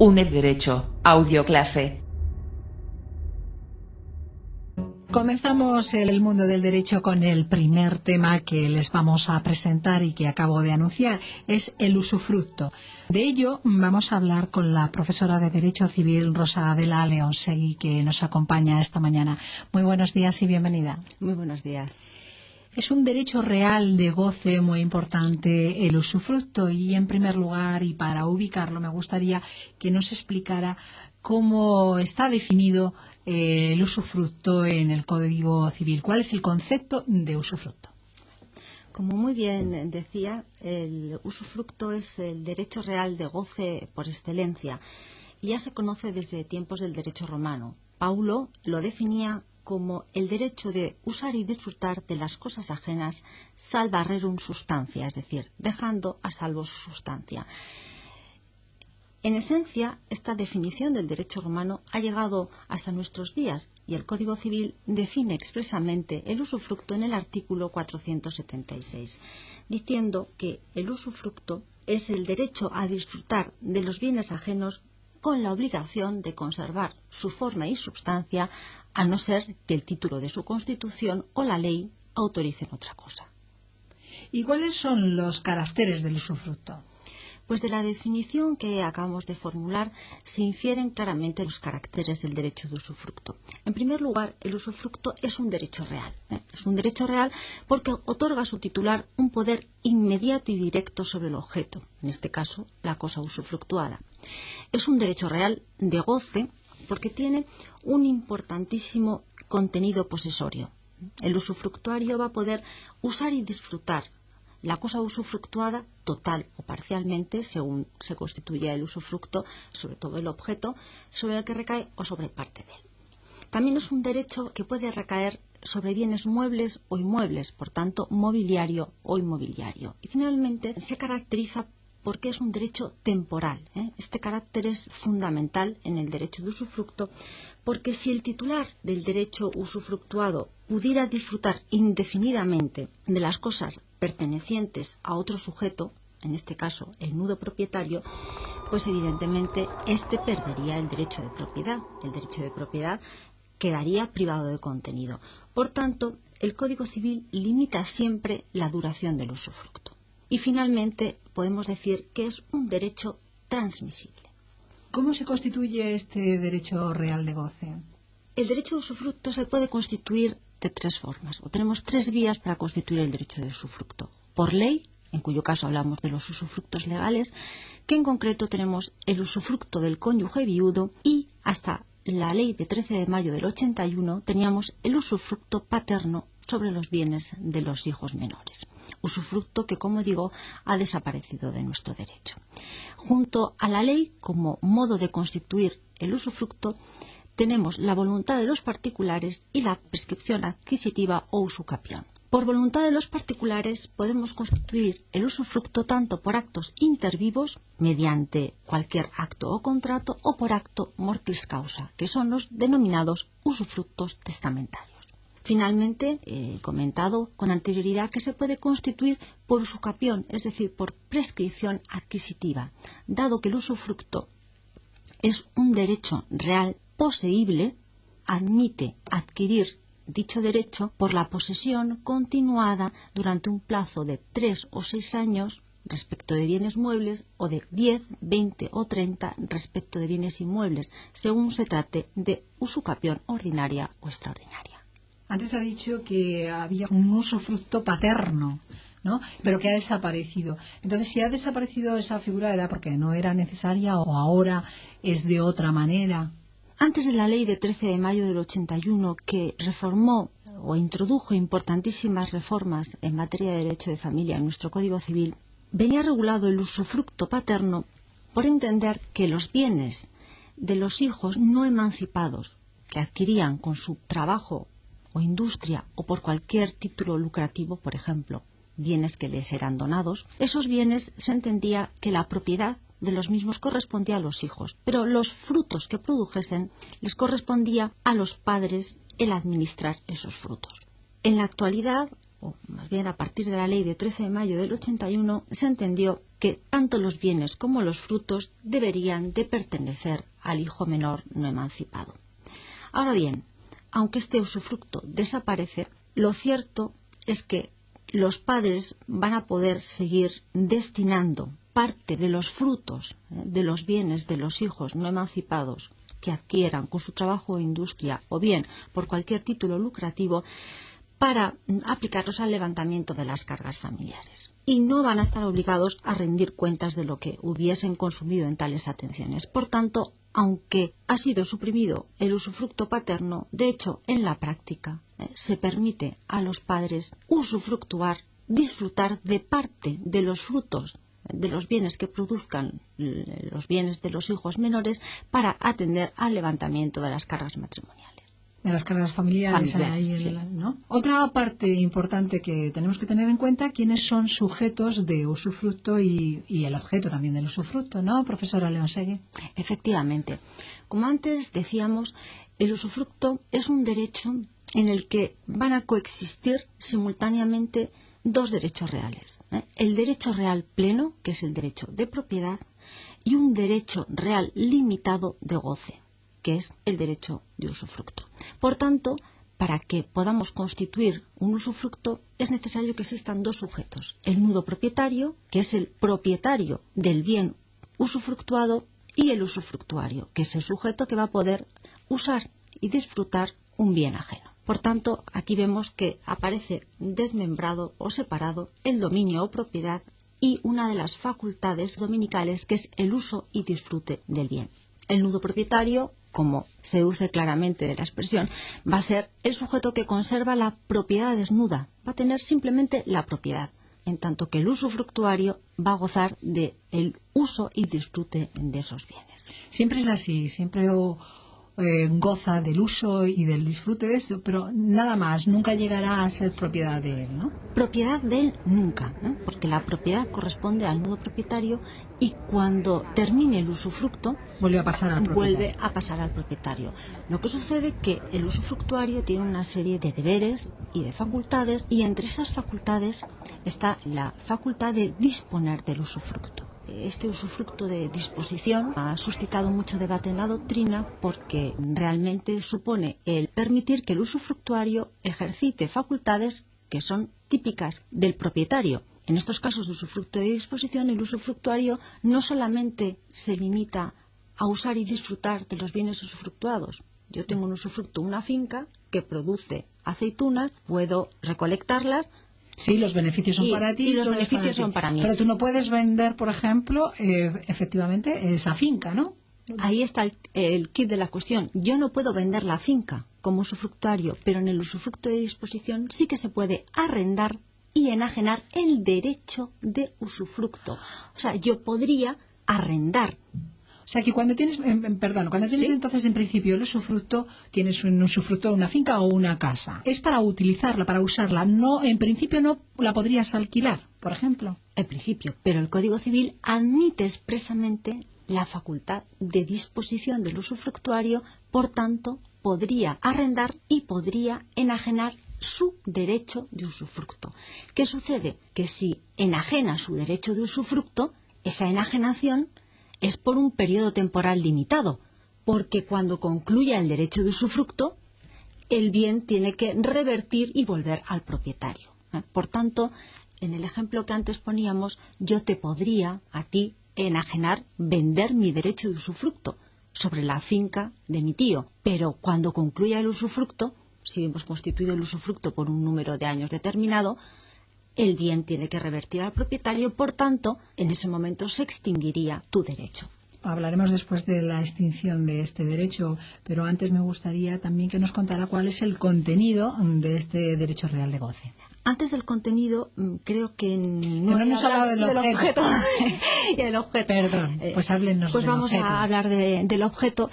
UNED Derecho, audioclase. Comenzamos el mundo del derecho con el primer tema que les vamos a presentar y que acabo de anunciar, es el usufructo. De ello vamos a hablar con la profesora de Derecho Civil Rosa Adela Leonsegui, que nos acompaña esta mañana. Muy buenos días y bienvenida. Muy buenos días. Es un derecho real de goce muy importante el usufructo y, en primer lugar, y para ubicarlo, me gustaría que nos explicara cómo está definido el usufructo en el Código Civil. ¿Cuál es el concepto de usufructo? Como muy bien decía, el usufructo es el derecho real de goce por excelencia y ya se conoce desde tiempos del derecho romano. Paulo lo definía como el derecho de usar y disfrutar de las cosas ajenas salva rerum substantia, es decir, dejando a salvo su sustancia. En esencia, esta definición del derecho romano ha llegado hasta nuestros días y el Código Civil define expresamente el usufructo en el artículo 476, diciendo que el usufructo es el derecho a disfrutar de los bienes ajenos con la obligación de conservar su forma y substancia, a no ser que el título de su Constitución o la ley autoricen otra cosa. ¿Y cuáles son los caracteres del usufructo? Pues de la definición que acabamos de formular se infieren claramente los caracteres del derecho de usufructo. En primer lugar, el usufructo es un derecho real. Es un derecho real porque otorga a su titular un poder inmediato y directo sobre el objeto, en este caso, la cosa usufructuada. Es un derecho real de goce porque tiene un importantísimo contenido posesorio. El usufructuario va a poder usar y disfrutar la cosa usufructuada total o parcialmente, según se constituya el usufructo, sobre todo el objeto sobre el que recae o sobre parte de él. También es un derecho que puede recaer sobre bienes muebles o inmuebles, por tanto, mobiliario o inmobiliario. Y finalmente se caracteriza porque es un derecho temporal. Este carácter es fundamental en el derecho de usufructo, porque si el titular del derecho usufructuado pudiera disfrutar indefinidamente de las cosas pertenecientes a otro sujeto, en este caso el nudo propietario, pues evidentemente éste perdería el derecho de propiedad. El derecho de propiedad quedaría privado de contenido. Por tanto, el Código Civil limita siempre la duración del usufructo. Y finalmente podemos decir que es un derecho transmisible. ¿Cómo se constituye este derecho real de goce? El derecho de usufructo se puede constituir de tres formas, o tenemos tres vías para constituir el derecho de usufructo. Por ley, en cuyo caso hablamos de los usufructos legales, que en concreto tenemos el usufructo del cónyuge viudo y hasta la ley de 13 de mayo del 81 teníamos el usufructo paterno sobre los bienes de los hijos menores. Usufructo que, como digo, ha desaparecido de nuestro derecho. Junto a la ley, como modo de constituir el usufructo, tenemos la voluntad de los particulares y la prescripción adquisitiva o usucapión. Por voluntad de los particulares podemos constituir el usufructo tanto por actos intervivos, mediante cualquier acto o contrato, o por acto mortis causa, que son los denominados usufructos testamentarios. Finalmente, he comentado con anterioridad que se puede constituir por usucapión, es decir, por prescripción adquisitiva, dado que el usufructo es un derecho real poseíble, admite adquirir dicho derecho por la posesión continuada durante un plazo de 3 o 6 años respecto de bienes muebles o de 10, 20 o 30 respecto de bienes inmuebles, según se trate de usucapión ordinaria o extraordinaria. Antes ha dicho que había un usufructo paterno, ¿no? Pero que ha desaparecido. Entonces, si ha desaparecido esa figura, ¿era porque no era necesaria o ahora es de otra manera? Antes de la ley de 13 de mayo del 81, que reformó o introdujo importantísimas reformas en materia de derecho de familia en nuestro Código Civil, venía regulado el usufructo paterno por entender que los bienes de los hijos no emancipados que adquirían con su trabajo o industria o por cualquier título lucrativo, por ejemplo, bienes que les eran donados, esos bienes se entendía que la propiedad de los mismos correspondía a los hijos, pero los frutos que produjesen les correspondía a los padres el administrar esos frutos. En la actualidad, o más bien a partir de la ley de 13 de mayo del 81, se entendió que tanto los bienes como los frutos deberían de pertenecer al hijo menor no emancipado. Ahora bien, aunque este usufructo desaparece, lo cierto es que los padres van a poder seguir destinando parte de los frutos de los bienes de los hijos no emancipados que adquieran con su trabajo o industria o bien por cualquier título lucrativo para aplicarlos al levantamiento de las cargas familiares. Y no van a estar obligados a rendir cuentas de lo que hubiesen consumido en tales atenciones. Por tanto, aunque ha sido suprimido el usufructo paterno, de hecho, en la práctica se permite a los padres usufructuar, disfrutar de parte de los frutos de los bienes que produzcan los bienes de los hijos menores para atender al levantamiento de las cargas matrimoniales. De las cargas familiares. Ahí, sí. ¿no? Otra parte importante que tenemos que tener en cuenta, quiénes son sujetos de usufructo y el objeto también del usufructo, ¿no, profesora Leonsegui? Efectivamente. Como antes decíamos, el usufructo es un derecho en el que van a coexistir simultáneamente dos derechos reales. El derecho real pleno, que es el derecho de propiedad, y un derecho real limitado de goce, que es el derecho de usufructo. Por tanto, para que podamos constituir un usufructo es necesario que existan dos sujetos. El nudo propietario, que es el propietario del bien usufructuado, y el usufructuario, que es el sujeto que va a poder usar y disfrutar un bien ajeno. Por tanto, aquí vemos que aparece desmembrado o separado el dominio o propiedad y una de las facultades dominicales, que es el uso y disfrute del bien. El nudo propietario, como se deduce claramente de la expresión, va a ser el sujeto que conserva la propiedad desnuda, va a tener simplemente la propiedad, en tanto que el usufructuario va a gozar del uso y disfrute de esos bienes. Siempre es así, siempre goza del uso y del disfrute de eso, pero nada más, nunca llegará a ser propiedad de él, ¿no? Propiedad de él nunca, porque la propiedad corresponde al nudo propietario y cuando termine el usufructo vuelve a pasar al propietario. Lo que sucede es que el usufructuario tiene una serie de deberes y de facultades, y entre esas facultades está la facultad de disponer del usufructo. Este usufructo de disposición ha suscitado mucho debate en la doctrina porque realmente supone el permitir que el usufructuario ejercite facultades que son típicas del propietario. En estos casos de usufructo de disposición, el usufructuario no solamente se limita a usar y disfrutar de los bienes usufructuados. Yo tengo un usufructo, una finca que produce aceitunas, puedo recolectarlas. Sí, los beneficios son para ti. Y los beneficios son para mí. Pero tú no puedes vender, por ejemplo, efectivamente, esa finca, ¿no? Ahí está el quid de la cuestión. Yo no puedo vender la finca como usufructuario, pero en el usufructo de disposición sí que se puede arrendar y enajenar el derecho de usufructo. O sea, yo podría arrendar. O sea, que cuando tienes, ¿sí? Entonces en principio el usufructo, tienes un usufructo de una finca o una casa. Es para utilizarla, para usarla. No, en principio no la podrías alquilar, por ejemplo. En principio, pero el Código Civil admite expresamente la facultad de disposición del usufructuario, por tanto, podría arrendar y podría enajenar su derecho de usufructo. ¿Qué sucede? Que si enajena su derecho de usufructo, esa enajenación es por un periodo temporal limitado, porque cuando concluya el derecho de usufructo, el bien tiene que revertir y volver al propietario. Por tanto, en el ejemplo que antes poníamos, yo te podría, a ti, enajenar, vender mi derecho de usufructo sobre la finca de mi tío, pero cuando concluya el usufructo, si hemos constituido el usufructo por un número de años determinado, el bien tiene que revertir al propietario, por tanto, en ese momento se extinguiría tu derecho. Hablaremos después de la extinción de este derecho, pero antes me gustaría también que nos contara cuál es el contenido de este derecho real de goce. Antes del contenido, creo que no hemos hablado del objeto. Y el objeto. Perdón, pues háblenos pues del vamos objeto. A hablar del objeto.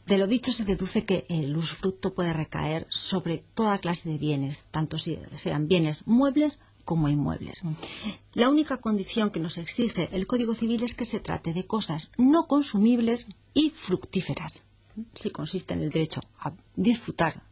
De lo dicho se deduce que el usufructo puede recaer sobre toda clase de bienes, tanto si sean bienes muebles como inmuebles. La única condición que nos exige el Código Civil es que se trate de cosas no consumibles y fructíferas. Si consiste en el derecho a disfrutar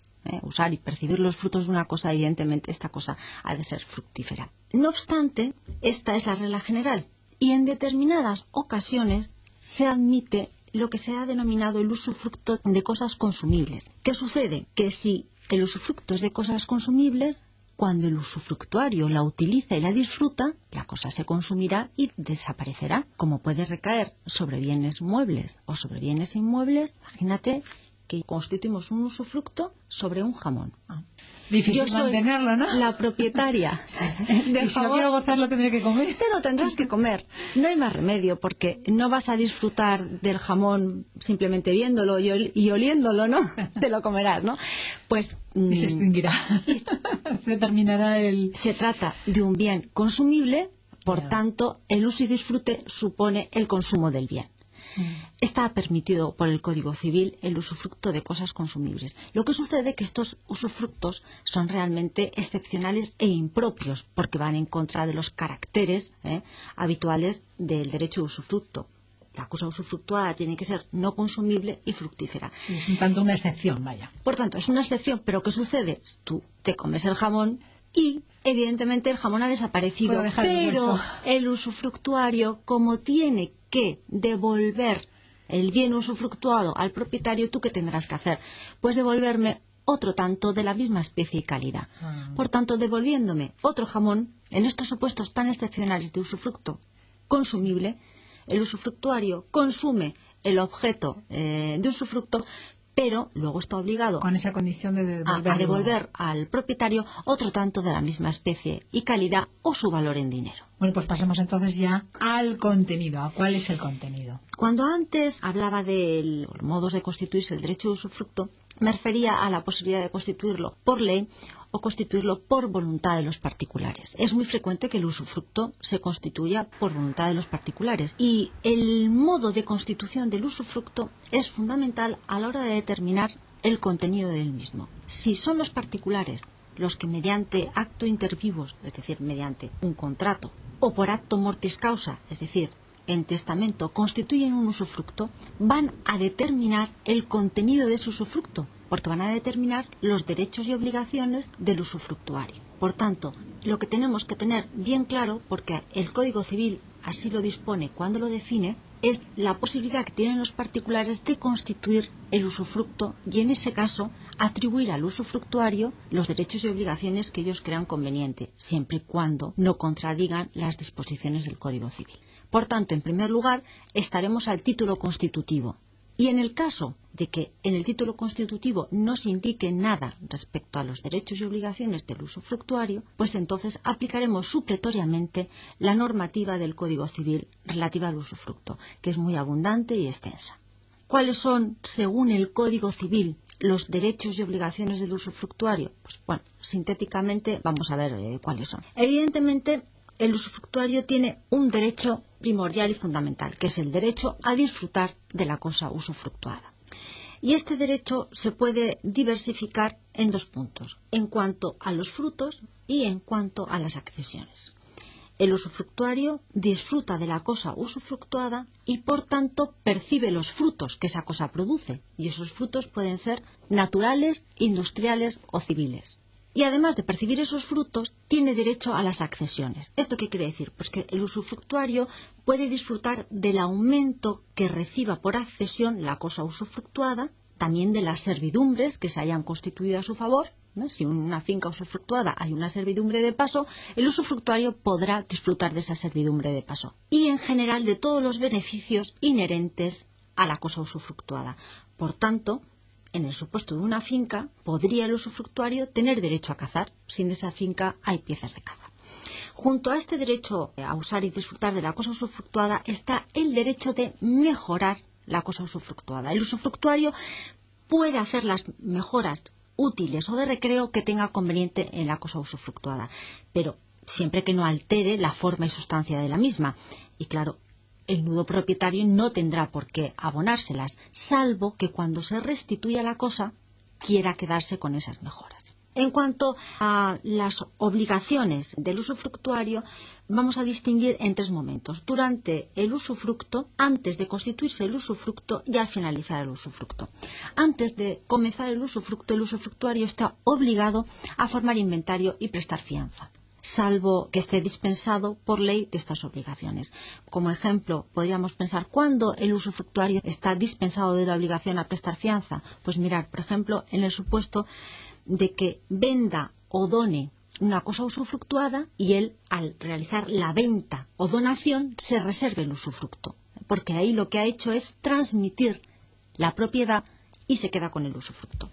usar y percibir los frutos de una cosa, evidentemente esta cosa ha de ser fructífera. No obstante, esta es la regla general y en determinadas ocasiones se admite lo que se ha denominado el usufructo de cosas consumibles. ¿Qué sucede? Que si el usufructo es de cosas consumibles, cuando el usufructuario la utiliza y la disfruta, la cosa se consumirá y desaparecerá. Como puede recaer sobre bienes muebles o sobre bienes inmuebles, imagínate que constituimos un usufructo sobre un jamón. Difícil Yo soy mantenerlo, ¿no? la propietaria del Y si lo jamón. quiero gozar, lo tendré que comer. Te lo tendrás que comer. No hay más remedio, porque no vas a disfrutar del jamón simplemente viéndolo y oliéndolo, ¿no? Te lo comerás, ¿no? Pues Y se extinguirá. Se terminará el... se trata de un bien consumible, por Ya. tanto, el uso y disfrute supone el consumo del bien. Está permitido por el Código Civil el usufructo de cosas consumibles. Lo que sucede es que estos usufructos son realmente excepcionales e impropios, porque van en contra de los caracteres habituales del derecho de usufructo. La cosa usufructuada tiene que ser no consumible y fructífera. Sí, es un tanto una excepción, vaya. Por tanto, es una excepción, pero ¿qué sucede? Tú te comes el jamón y, evidentemente, el jamón ha desaparecido, Puedo dejar el pero hueso. el usufructuario, como tiene que devolver el bien usufructuado al propietario, ¿tú qué tendrás que hacer? Pues devolverme otro tanto de la misma especie y calidad. Por tanto, devolviéndome otro jamón, en estos supuestos tan excepcionales de usufructo consumible, el usufructuario consume el objeto de usufructo, pero luego está obligado Con esa condición de a devolver al propietario otro tanto de la misma especie y calidad o su valor en dinero. Bueno, pues pasemos entonces ya al contenido. ¿A cuál es el contenido? Cuando antes hablaba de los modos de constituirse el derecho de usufructo, me refería a la posibilidad de constituirlo por ley o constituirlo por voluntad de los particulares. Es muy frecuente que el usufructo se constituya por voluntad de los particulares y el modo de constitución del usufructo es fundamental a la hora de determinar el contenido del mismo. Si son los particulares los que mediante acto inter vivos, es decir, mediante un contrato, o por acto mortis causa, es decir, en testamento, constituyen un usufructo, van a determinar el contenido de ese usufructo, porque van a determinar los derechos y obligaciones del usufructuario. Por tanto, lo que tenemos que tener bien claro, porque el Código Civil así lo dispone cuando lo define, es la posibilidad que tienen los particulares de constituir el usufructo y, en ese caso, atribuir al usufructuario los derechos y obligaciones que ellos crean conveniente, siempre y cuando no contradigan las disposiciones del Código Civil. Por tanto, en primer lugar, estaremos al título constitutivo. Y en el caso de que en el título constitutivo no se indique nada respecto a los derechos y obligaciones del usufructuario, pues entonces aplicaremos supletoriamente la normativa del Código Civil relativa al usufructo, que es muy abundante y extensa. ¿Cuáles son, según el Código Civil, los derechos y obligaciones del usufructuario? Pues bueno, sintéticamente vamos a ver cuáles son. Evidentemente, el usufructuario tiene un derecho primordial y fundamental, que es el derecho a disfrutar de la cosa usufructuada. Y este derecho se puede diversificar en dos puntos, en cuanto a los frutos y en cuanto a las accesiones. El usufructuario disfruta de la cosa usufructuada y, por tanto, percibe los frutos que esa cosa produce, y esos frutos pueden ser naturales, industriales o civiles. Y además de percibir esos frutos, tiene derecho a las accesiones. ¿Esto qué quiere decir? Pues que el usufructuario puede disfrutar del aumento que reciba por accesión la cosa usufructuada, también de las servidumbres que se hayan constituido a su favor, ¿no? Si en una finca usufructuada hay una servidumbre de paso, el usufructuario podrá disfrutar de esa servidumbre de paso. Y en general de todos los beneficios inherentes a la cosa usufructuada. Por tanto, en el supuesto de una finca, podría el usufructuario tener derecho a cazar. Si en esa finca hay piezas de caza. Junto a este derecho a usar y disfrutar de la cosa usufructuada está el derecho de mejorar la cosa usufructuada. El usufructuario puede hacer las mejoras útiles o de recreo que tenga conveniente en la cosa usufructuada, pero siempre que no altere la forma y sustancia de la misma. Y claro, el nudo propietario no tendrá por qué abonárselas, salvo que cuando se restituya la cosa quiera quedarse con esas mejoras. En cuanto a las obligaciones del usufructuario, vamos a distinguir en 3 momentos: durante el usufructo, antes de constituirse el usufructo y al finalizar el usufructo. Antes de comenzar el usufructuario está obligado a formar inventario y prestar fianza, salvo que esté dispensado por ley de estas obligaciones. Como ejemplo, podríamos pensar, ¿cuándo el usufructuario está dispensado de la obligación a prestar fianza? Pues mirar, por ejemplo, en el supuesto de que venda o done una cosa usufructuada y él, al realizar la venta o donación, se reserve el usufructo, porque ahí lo que ha hecho es transmitir la propiedad y se queda con el usufructo.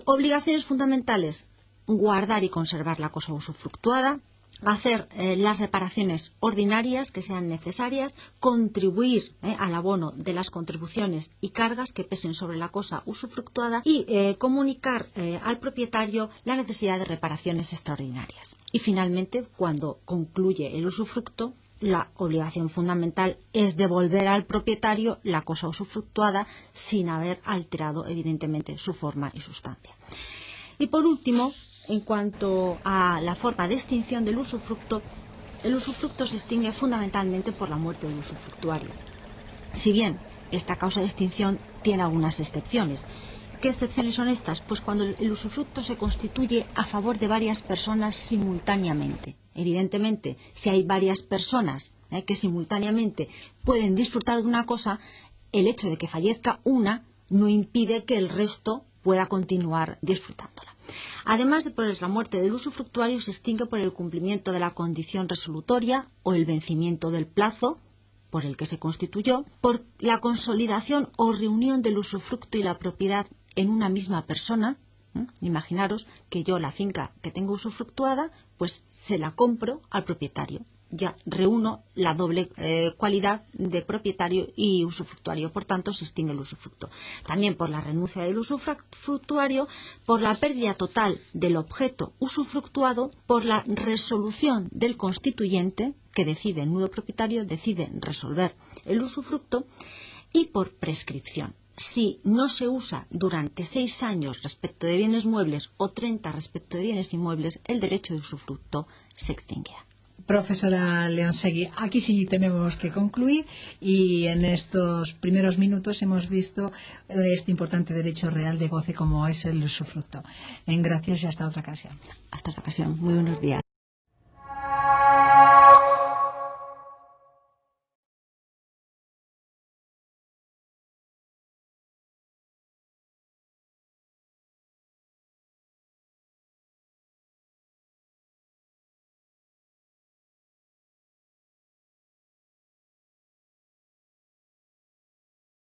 Obligaciones fundamentales: guardar y conservar la cosa usufructuada, hacer las reparaciones ordinarias que sean necesarias, contribuir al abono de las contribuciones y cargas que pesen sobre la cosa usufructuada y comunicar al propietario la necesidad de reparaciones extraordinarias. Y finalmente, cuando concluye el usufructo, la obligación fundamental es devolver al propietario la cosa usufructuada sin haber alterado evidentemente su forma y sustancia. Y por último, en cuanto a la forma de extinción del usufructo, el usufructo se extingue fundamentalmente por la muerte del usufructuario. Si bien esta causa de extinción tiene algunas excepciones. ¿Qué excepciones son estas? Pues cuando el usufructo se constituye a favor de varias personas simultáneamente. Evidentemente, si hay varias personas que simultáneamente pueden disfrutar de una cosa, el hecho de que fallezca una no impide que el resto pueda continuar disfrutándola. Además de por la muerte del usufructuario, se extingue por el cumplimiento de la condición resolutoria o el vencimiento del plazo por el que se constituyó, por la consolidación o reunión del usufructo y la propiedad en una misma persona. Imaginaros que yo la finca que tengo usufructuada, pues se la compro al propietario. Ya reúno la doble cualidad de propietario y usufructuario, por tanto se extingue el usufructo. También por la renuncia del usufructuario, por la pérdida total del objeto usufructuado, por la resolución del constituyente, que decide, el nudo propietario decide resolver el usufructo, y por prescripción. Si no se usa durante 6 años respecto de bienes muebles o 30 respecto de bienes inmuebles, el derecho de usufructo se extinguirá. Profesora Leonsegui, aquí sí tenemos que concluir, y en estos primeros minutos hemos visto este importante derecho real de goce como es el usufructo. Gracias y hasta otra ocasión. Hasta otra ocasión. Muy buenos días.